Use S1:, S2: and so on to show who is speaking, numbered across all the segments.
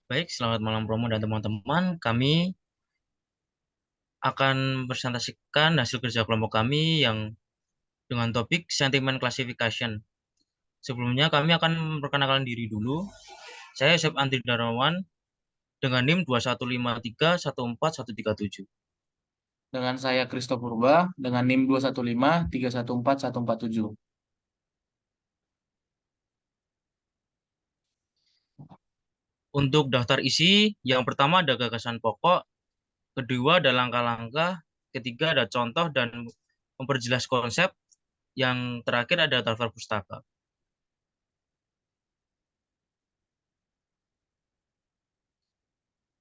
S1: Baik, selamat malam Romo dan teman-teman. Kami akan presentasikan hasil kerja kelompok kami yang dengan topik sentiment classification. Sebelumnya kami akan memperkenalkan diri dulu. Saya Yosep Andri Darmawan dengan NIM 2153141137.
S2: Dengan saya Kristo Purba dengan NIM 215314147.
S1: Untuk daftar isi, yang pertama ada gagasan pokok, kedua ada langkah-langkah, ketiga ada contoh dan memperjelas konsep, yang terakhir ada daftar pustaka.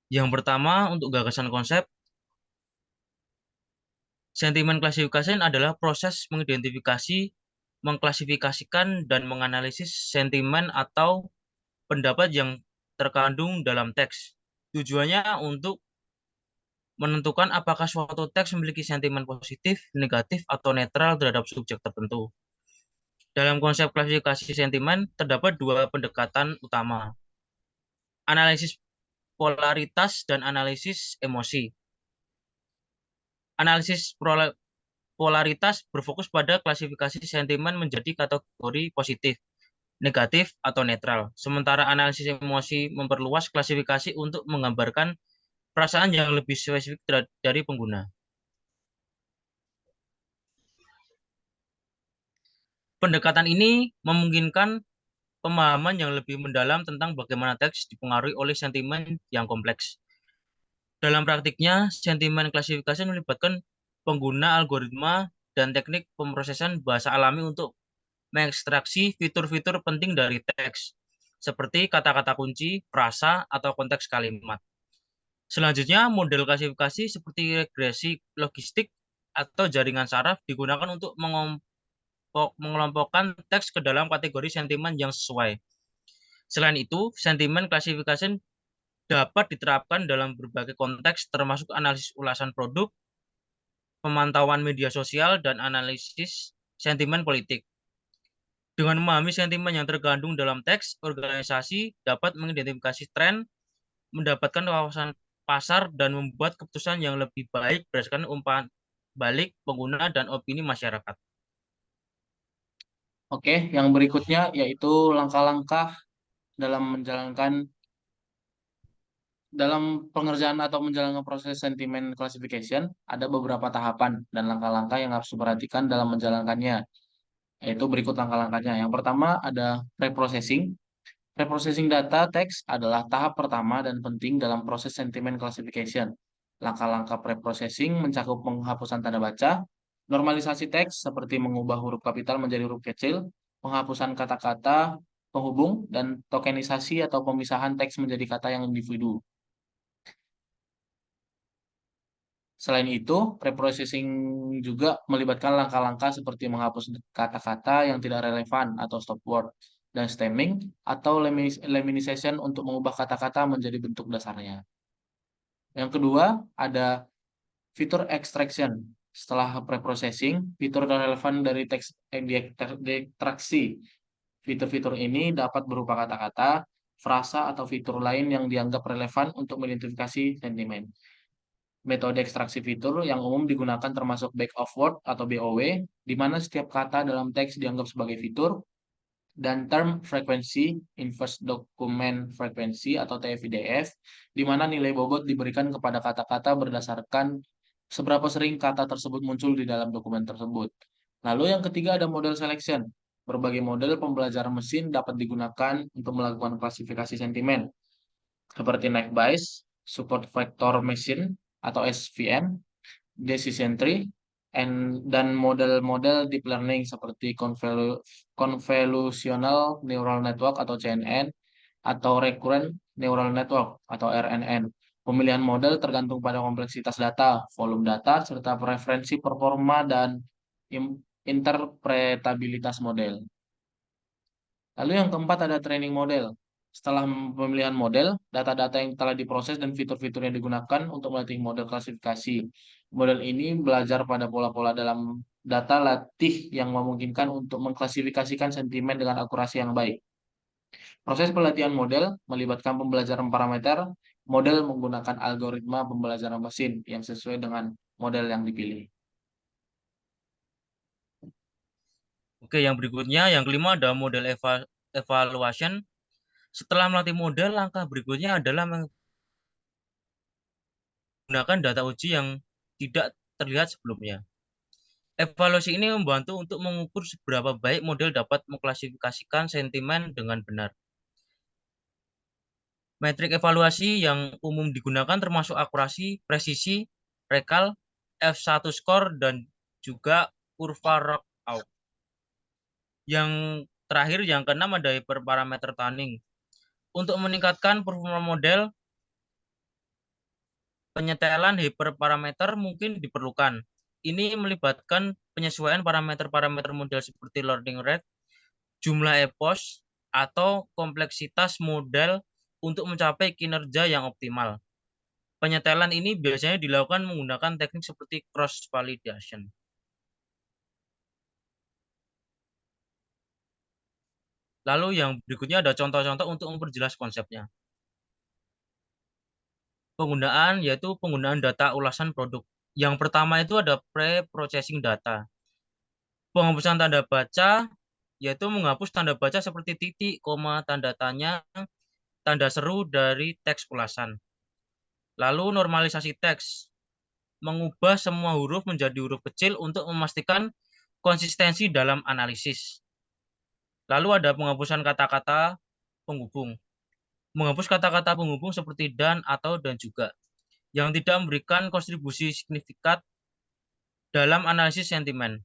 S1: Yang pertama untuk gagasan konsep, sentimen classification adalah proses mengidentifikasi, mengklasifikasikan, dan menganalisis sentimen atau pendapat yang terkandung dalam teks. Tujuannya untuk menentukan apakah suatu teks memiliki sentimen positif, negatif, atau netral terhadap subjek tertentu. Dalam konsep klasifikasi sentimen, terdapat dua pendekatan utama, analisis polaritas dan analisis emosi. Analisis polaritas berfokus pada klasifikasi sentimen menjadi kategori positif, negatif, atau netral. Sementara analisis emosi memperluas klasifikasi untuk menggambarkan perasaan yang lebih spesifik dari pengguna. Pendekatan ini memungkinkan pemahaman yang lebih mendalam tentang bagaimana teks dipengaruhi oleh sentimen yang kompleks. Dalam praktiknya, sentimen klasifikasi melibatkan pengguna algoritma dan teknik pemrosesan bahasa alami untuk mengekstraksi fitur-fitur penting dari teks, seperti kata-kata kunci, frasa, atau konteks kalimat. Selanjutnya, model klasifikasi seperti regresi logistik atau jaringan saraf digunakan untuk mengelompokkan teks ke dalam kategori sentimen yang sesuai. Selain itu, sentimen klasifikasi dapat diterapkan dalam berbagai konteks termasuk analisis ulasan produk, pemantauan media sosial, dan analisis sentimen politik. Dengan memahami sentimen yang terkandung dalam teks, organisasi dapat mengidentifikasi tren, mendapatkan wawasan pasar, dan membuat keputusan yang lebih baik berdasarkan umpan balik pengguna dan opini masyarakat.
S2: Oke, yang berikutnya yaitu langkah-langkah dalam menjalankan dalam pengerjaan atau menjalankan proses sentiment classification. Ada beberapa tahapan dan langkah-langkah yang harus diperhatikan dalam menjalankannya. Yaitu berikut langkah-langkahnya. Yang pertama ada preprocessing. Preprocessing data teks adalah tahap pertama dan penting dalam proses sentiment classification. Langkah-langkah preprocessing mencakup penghapusan tanda baca, normalisasi teks seperti mengubah huruf kapital menjadi huruf kecil, penghapusan kata-kata penghubung, dan tokenisasi atau pemisahan teks menjadi kata yang individu. Selain itu, preprocessing juga melibatkan langkah-langkah seperti menghapus kata-kata yang tidak relevan atau stop word, dan stemming atau laminization untuk mengubah kata-kata menjadi bentuk dasarnya. Yang kedua, ada fitur extraction. Setelah preprocessing, fitur relevan dari teks diekstraksi. Fitur-fitur ini dapat berupa kata-kata, frasa, atau fitur lain yang dianggap relevan untuk mengidentifikasi sentimen. Metode ekstraksi fitur yang umum digunakan termasuk back of word atau BOW, di mana setiap kata dalam teks dianggap sebagai fitur, dan term frequency, inverse document frequency atau TF-IDF, di mana nilai bobot diberikan kepada kata-kata berdasarkan seberapa sering kata tersebut muncul di dalam dokumen tersebut. Lalu yang ketiga ada model selection. Berbagai model pembelajaran mesin dapat digunakan untuk melakukan klasifikasi sentimen, seperti Naive Bayes, Support Vector Machine atau SVM, decision tree, dan model-model deep learning seperti convolutional neural network atau CNN atau recurrent neural network atau RNN. Pemilihan model tergantung pada kompleksitas data, volume data, serta preferensi performa dan interpretabilitas model. Lalu yang keempat ada training model. Setelah pemilihan model, data-data yang telah diproses dan fitur-fitur yang digunakan untuk melatih model klasifikasi. Model ini belajar pada pola-pola dalam data latih yang memungkinkan untuk mengklasifikasikan sentimen dengan akurasi yang baik. Proses pelatihan model melibatkan pembelajaran parameter. Model menggunakan algoritma pembelajaran mesin yang sesuai dengan model yang dipilih.
S1: Oke, yang berikutnya, yang kelima ada model evaluation. Setelah melatih model, langkah berikutnya adalah menggunakan data uji yang tidak terlihat sebelumnya. Evaluasi ini membantu untuk mengukur seberapa baik model dapat mengklasifikasikan sentimen dengan benar. Metrik evaluasi yang umum digunakan termasuk akurasi, presisi, rekal, F1 score, dan juga kurva Rockout. Yang terakhir, yang keenam ada hyperparameter tuning. Untuk meningkatkan performa model, penyetelan hyperparameter mungkin diperlukan. Ini melibatkan penyesuaian parameter-parameter model seperti learning rate, jumlah epos, atau kompleksitas model untuk mencapai kinerja yang optimal. Penyetelan ini biasanya dilakukan menggunakan teknik seperti cross validation. Lalu yang berikutnya ada contoh-contoh untuk memperjelas konsepnya. Penggunaan yaitu penggunaan data ulasan produk. Yang pertama itu ada pre-processing data. Penghapusan tanda baca yaitu menghapus tanda baca seperti titik, koma, tanda tanya, tanda seru dari teks ulasan. Lalu normalisasi teks, mengubah semua huruf menjadi huruf kecil untuk memastikan konsistensi dalam analisis. Lalu ada penghapusan kata-kata penghubung. Menghapus kata-kata penghubung seperti dan, atau, dan juga, yang tidak memberikan kontribusi signifikan dalam analisis sentimen.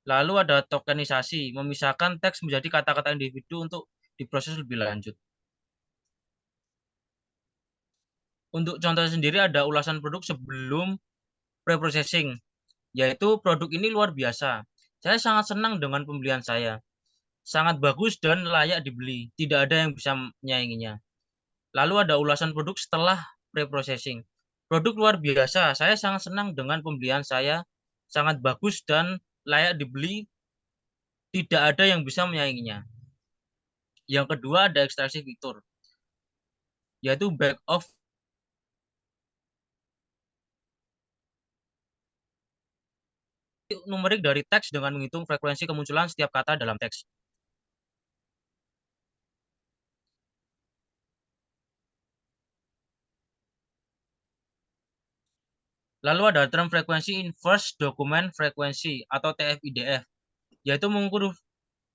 S1: Lalu ada tokenisasi, memisahkan teks menjadi kata-kata individu untuk diproses lebih lanjut. Untuk contoh sendiri ada ulasan produk sebelum pre-processing, yaitu produk ini luar biasa. Saya sangat senang dengan pembelian saya. Sangat bagus dan layak dibeli. Tidak ada yang bisa menyainginya. Lalu ada ulasan produk setelah pre-processing. Produk luar biasa. Saya sangat senang dengan pembelian saya. Sangat bagus dan layak dibeli. Tidak ada yang bisa menyainginya. Yang kedua ada ekstraksi fitur, yaitu back off numerik dari teks dengan menghitung frekuensi kemunculan setiap kata dalam teks. Lalu ada term frekuensi inverse dokumen frekuensi atau TF-IDF, yaitu mengukur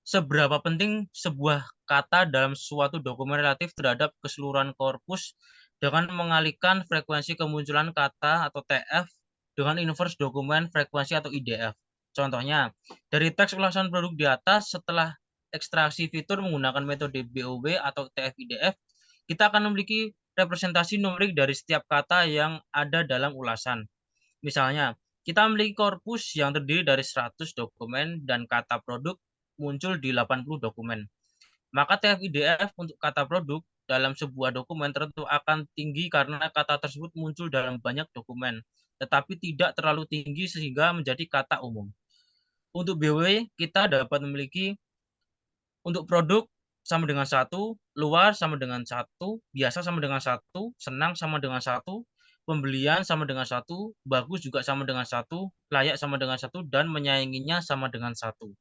S1: seberapa penting sebuah kata dalam suatu dokumen relatif terhadap keseluruhan korpus dengan mengalihkan frekuensi kemunculan kata atau TF dengan inverse dokumen frekuensi atau IDF. Contohnya, dari teks ulasan produk di atas setelah ekstraksi fitur menggunakan metode BOW atau TF-IDF, kita akan memiliki representasi numerik dari setiap kata yang ada dalam ulasan. Misalnya, kita memiliki korpus yang terdiri dari 100 dokumen dan kata produk muncul di 80 dokumen. Maka TF-IDF untuk kata produk dalam sebuah dokumen tertentu akan tinggi karena kata tersebut muncul dalam banyak dokumen, tetapi tidak terlalu tinggi sehingga menjadi kata umum. Untuk BW, kita dapat memiliki untuk produk sama dengan 1, luar sama dengan 1, biasa sama dengan 1, senang sama dengan 1, pembelian sama dengan 1, bagus juga sama dengan 1, layak sama dengan 1, dan menyayanginya sama dengan 1.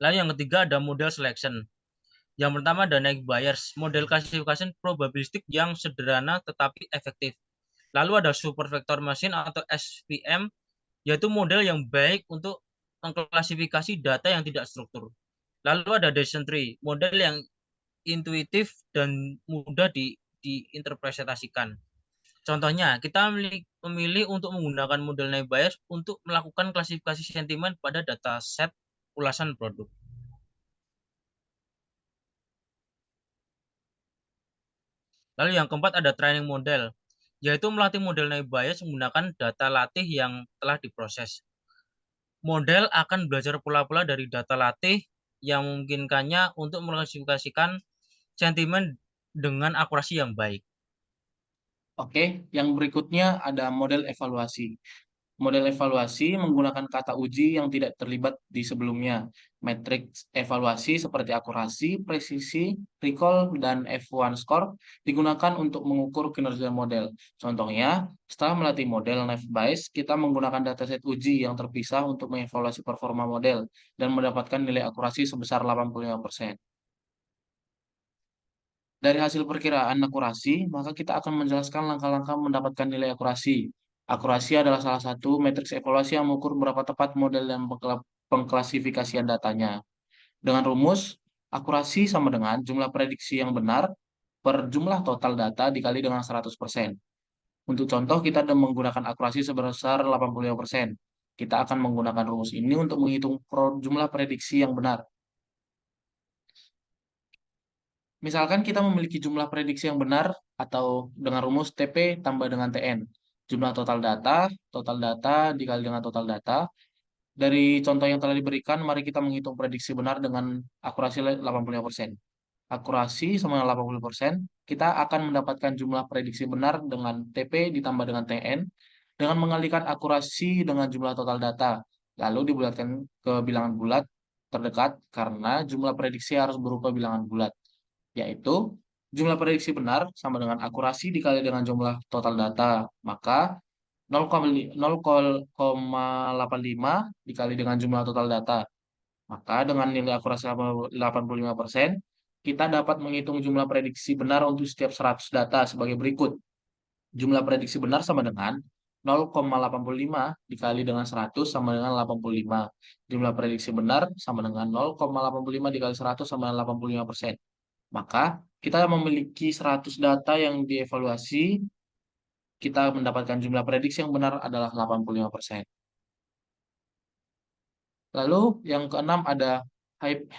S1: Lalu yang ketiga ada model selection. Yang pertama ada naik bias, model classification probabilistik yang sederhana tetapi efektif. Lalu ada super vector machine atau SVM, yaitu model yang baik untuk mengklasifikasi data yang tidak struktur. Lalu ada decision tree, model yang intuitif dan mudah diinterpretasikan. Contohnya, kita memilih untuk menggunakan model naive Bayes untuk melakukan klasifikasi sentimen pada data set ulasan produk. Lalu yang keempat ada training model, yaitu melatih model naive Bayes menggunakan data latih yang telah diproses. Model akan belajar pola-pola dari data latih yang memungkinkannya untuk mengklasifikasikan sentimen dengan akurasi yang baik.
S2: Oke, yang berikutnya ada model evaluasi. Model evaluasi menggunakan kata uji yang tidak terlibat di sebelumnya. Matriks evaluasi seperti akurasi, presisi, recall, dan F1 score digunakan untuk mengukur kinerja model. Contohnya, setelah melatih model Bayes, kita menggunakan dataset uji yang terpisah untuk mengevaluasi performa model dan mendapatkan nilai akurasi sebesar 85%. Dari hasil perkiraan akurasi, maka kita akan menjelaskan langkah-langkah mendapatkan nilai akurasi. Akurasi adalah salah satu matriks evaluasi yang mengukur berapa tepat model dan pengklasifikasian datanya. Dengan rumus, akurasi sama dengan jumlah prediksi yang benar per jumlah total data dikali dengan 100%. Untuk contoh, kita menggunakan akurasi sebesar 85%. Kita akan menggunakan rumus ini untuk menghitung jumlah prediksi yang benar. Misalkan kita memiliki jumlah prediksi yang benar atau dengan rumus TP tambah dengan TN. Jumlah total data dikali dengan total data. Dari contoh yang telah diberikan, mari kita menghitung prediksi benar dengan akurasi 85%. Akurasi sama dengan 80%, kita akan mendapatkan jumlah prediksi benar dengan TP ditambah dengan TN dengan mengalihkan akurasi dengan jumlah total data. Lalu dibulatkan ke bilangan bulat terdekat karena jumlah prediksi harus berupa bilangan bulat, yaitu jumlah prediksi benar sama dengan akurasi dikali dengan jumlah total data. Maka 0,85 dikali dengan jumlah total data. Maka dengan nilai akurasi 85%, kita dapat menghitung jumlah prediksi benar untuk setiap 100 data sebagai berikut. Jumlah prediksi benar sama dengan 0,85 dikali dengan 100 sama dengan 85. Jumlah prediksi benar sama dengan 0,85 dikali 100 sama dengan 85%. Maka kita memiliki 100 data yang dievaluasi, kita mendapatkan jumlah prediksi yang benar adalah 85%. Lalu yang keenam ada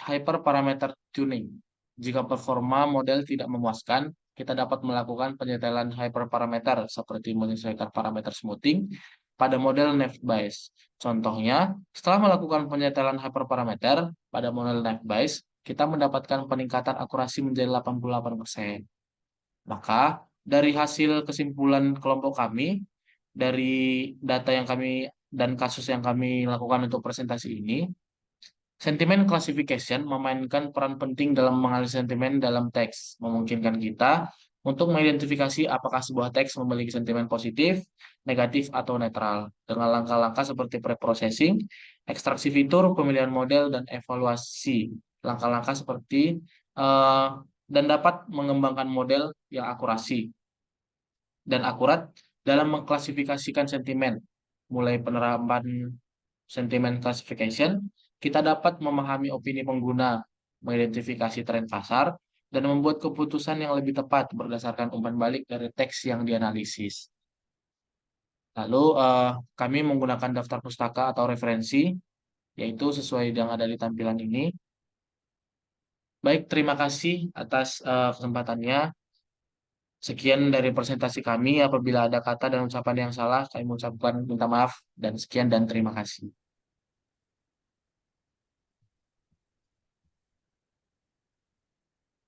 S2: hyperparameter tuning. Jika performa model tidak memuaskan, kita dapat melakukan penyetelan hyperparameter seperti menyesuaikan parameter smoothing pada model Bayes. Contohnya, setelah melakukan penyetelan hyperparameter pada model Bayes, kita mendapatkan peningkatan akurasi menjadi 88%. Maka, dari hasil kesimpulan kelompok kami, dari data yang kami dan kasus yang kami lakukan untuk presentasi ini, sentiment classification memainkan peran penting dalam menganalisis sentimen dalam teks, memungkinkan kita untuk mengidentifikasi apakah sebuah teks memiliki sentimen positif, negatif, atau netral, dengan langkah-langkah seperti preprocessing, ekstraksi fitur, pemilihan model, dan evaluasi. Langkah-langkah seperti eh, dan dapat mengembangkan model yang akurasi dan akurat dalam mengklasifikasikan sentimen. Mulai penerapan sentiment classification, kita dapat memahami opini pengguna, mengidentifikasi tren pasar, dan membuat keputusan yang lebih tepat berdasarkan umpan balik dari teks yang dianalisis. Lalu, kami menggunakan daftar pustaka atau referensi, yaitu sesuai yang ada di tampilan ini. Baik, terima kasih atas kesempatannya. Sekian dari presentasi kami. Apabila ada kata dan ucapan yang salah, kami mengucapkan minta maaf dan sekian dan terima kasih.